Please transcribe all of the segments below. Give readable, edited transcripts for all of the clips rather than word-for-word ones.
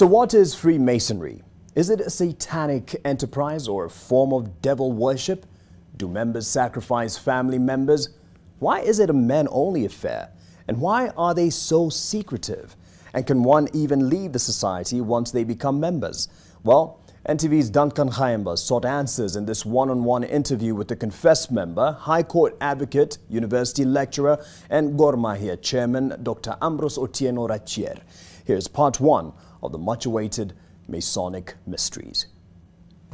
So what is Freemasonry? Is it a satanic enterprise or a form of devil worship? Do members sacrifice family members? Why is it a men-only affair? And why are they so secretive? And can one even leave the society once they become members? Well, NTV's Duncan Khaimba sought answers in this one-on-one interview with the confessed member, High Court advocate, university lecturer, and Gor Mahia chairman, Dr. Ambrose Rachier. Here's part one of the much-awaited Masonic mysteries.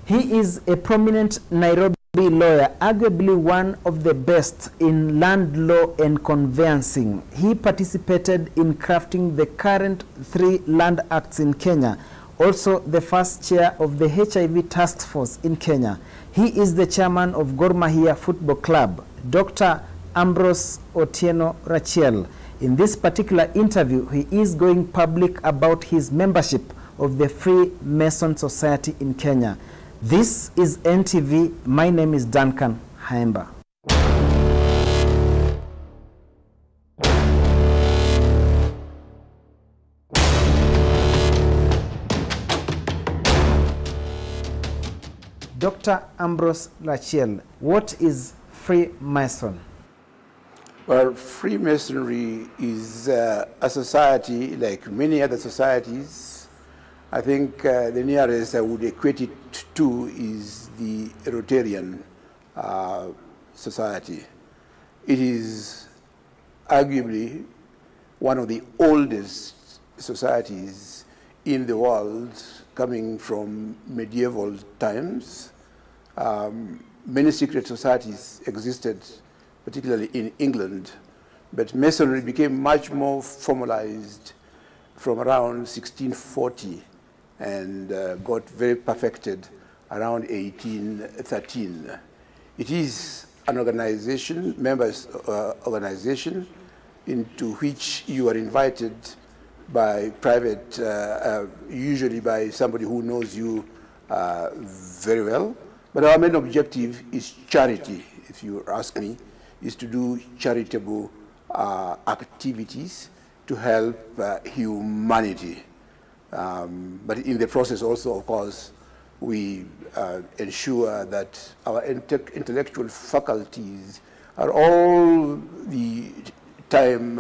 He is a prominent Nairobi lawyer, arguably one of the best in land law and conveyancing. He participated in crafting the current 3 land acts in Kenya, also the first chair of the HIV task force in Kenya. He is the chairman of Gor Mahia Football Club, Dr. Ambrose Rachier. In this particular interview, he is going public about his membership of the Freemason Society in Kenya. This is NTV. My name is Duncan Khaimba. Dr. Ambrose Rachier, what is Freemason? Well, Freemasonry is a society like many other societies. I think the nearest I would equate it to is the Rotarian Society. It is arguably one of the oldest societies in the world, coming from medieval times. Many secret societies existed, particularly in England, but Masonry became much more formalized from around 1640 and got very perfected around 1813. It is an organization, members organization, into which you are invited by private, usually by somebody who knows you very well. But our main objective is charity, if you ask me, is to do charitable activities to help humanity. But in the process also, of course, we ensure that our intellectual faculties are all the time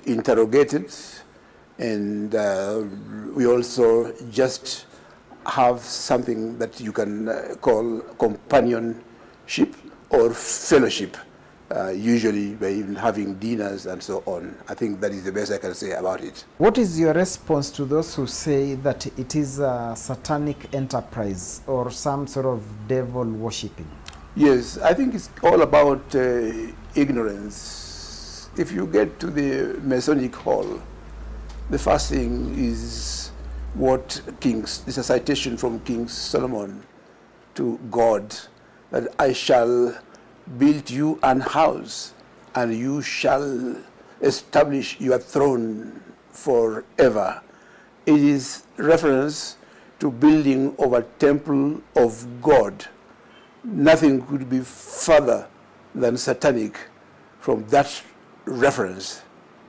interrogated, and we also just have something that you can call companionship or fellowship, usually by even having dinners and so on. I think that is the best I can say about it. What is your response to those who say that it is a satanic enterprise or some sort of devil worshipping? Yes, I think it's all about ignorance. If you get to the Masonic Hall, the first thing is what it's a citation from King Solomon to God, that I shall build you an house, and you shall establish your throne forever. It is reference to building of a temple of God. Nothing could be further than satanic from that reference.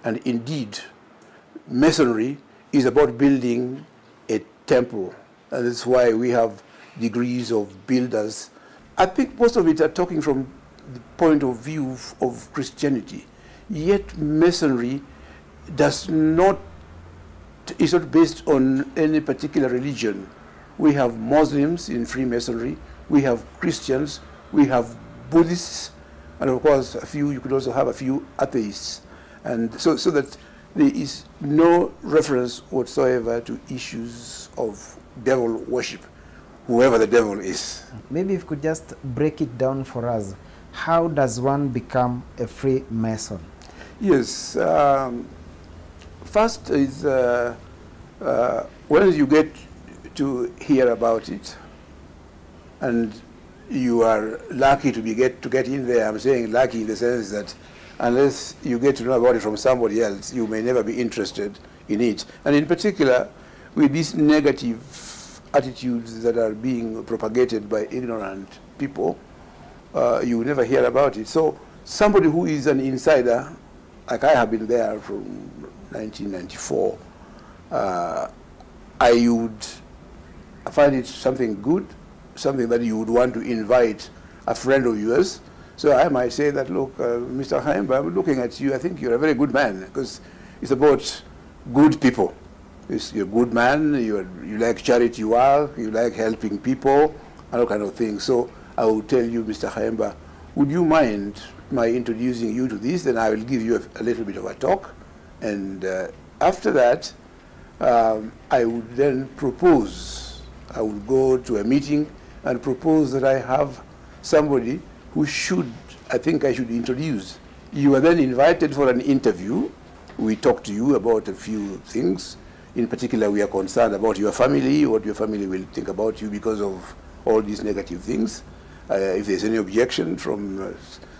And indeed, Masonry is about building a temple. And that's why we have degrees of builders. I think most of it are talking from the point of view of Christianity. Yet Masonry is not based on any particular religion. We have Muslims in Freemasonry, we have Christians, we have Buddhists, and of course you could also have a few atheists. And so that there is no reference whatsoever to issues of devil worship, whoever the devil is. Maybe if you could just break it down for us. How does one become a Freemason? Yes. First is when you get to hear about it, and you are lucky to get in there. I'm saying lucky in the sense that unless you get to know about it from somebody else, you may never be interested in it. And in particular, with these negative attitudes that are being propagated by ignorant people, you will never hear about it. So somebody who is an insider, like I have been there from 1994, I would find it something good, something that you would want to invite a friend of yours. So I might say that, look, Mr. Haimba, I'm looking at you, I think you're a very good man, because it's about good people. You're a good man, you like charity work, you like helping people, and all kind of things. So I will tell you, Mr. Haimba, would you mind my introducing you to this? Then I will give you a little bit of a talk. And after that, I would then propose. I would go to a meeting and propose that I have somebody who I think I should introduce. You are then invited for an interview. We talk to you about a few things. In particular, we are concerned about your family, what your family will think about you because of all these negative things. If there's any objection from...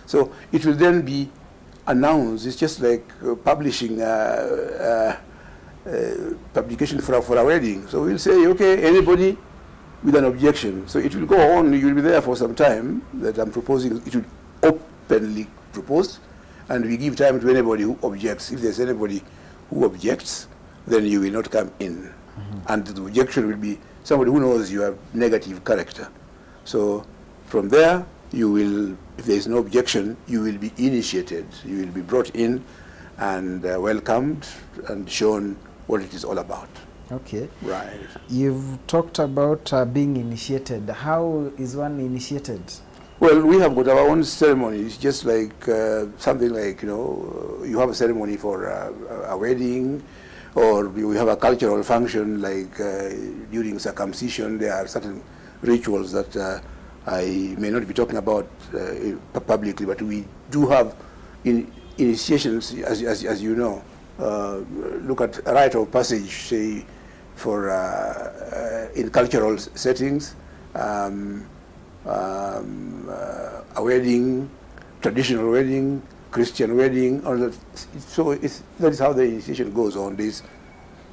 so it will then be announced. It's just like publishing publication for a wedding. So we'll say, okay, anybody with an objection. So it will go on. You'll be there for some time that I'm proposing. It will openly propose, and we give time to anybody who objects. If there's anybody who objects, then you will not come in. And the objection will be somebody who knows you have negative character. So from there, you will, if there is no objection, you will be initiated. You will be brought in and welcomed and shown what it is all about. Okay. Right. You've talked about being initiated. How is one initiated? Well, we have got our own ceremonies, just like something like, you have a ceremony for a wedding, or we have a cultural function like during circumcision. There are certain rituals that I may not be talking about publicly, but we do have initiations, as you know. Look at a rite of passage, say, for in cultural settings, a wedding, traditional wedding, Christian wedding, all that. So that is how the initiation goes on. This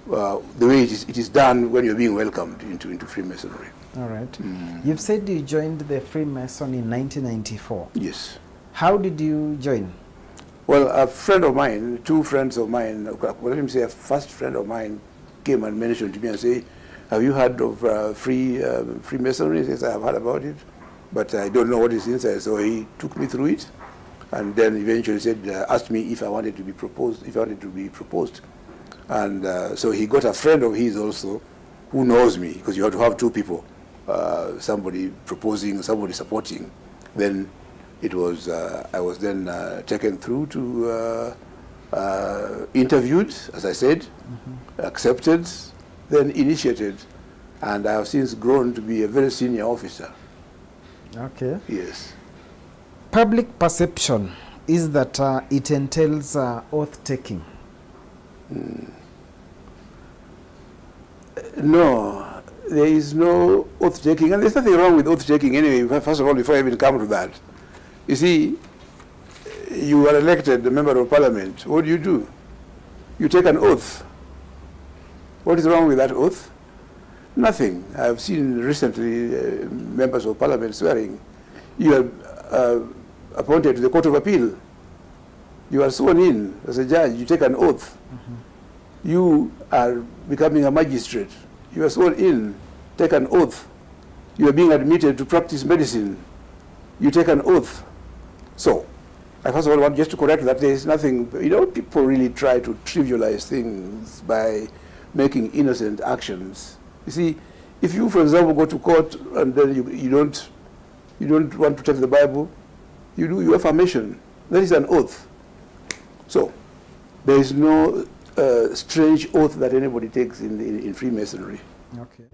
the way it is done when you're being welcomed into Freemasonry. All right. You've said you joined the Freemason in 1994. Yes. How did you join? Well, a friend of mine, two friends of mine, let me say a first friend of mine came and mentioned to me and said, have you heard of Freemasonry? He says, I have heard about it, but I don't know what is inside. So he took me through it, and then eventually said, asked me if I wanted to be proposed, And so he got a friend of his also who knows me, because you have to have two people, somebody proposing, somebody supporting. Then it was, I was then taken through to interviewed, as I said, accepted, then initiated, and I have since grown to be a very senior officer. Okay. Yes. Public perception is that it entails oath-taking. No, there is no oath-taking, and there's nothing wrong with oath-taking anyway. First of all, before I even come to that, you see, you are elected a member of parliament. What do? You take an oath. What is wrong with that oath? Nothing. I have seen recently members of parliament swearing. You are appointed to the Court of Appeal. You are sworn in as a judge. You take an oath. You are becoming a magistrate. You are sworn in. Take an oath. You are being admitted to practice medicine. You take an oath. So, I first of all want just to correct that there is nothing, people really try to trivialize things by making innocent actions. You see, if you, for example, go to court and then you don't want to take the Bible, you do your affirmation. That is an oath. So, there is no strange oath that anybody takes in Freemasonry. Okay.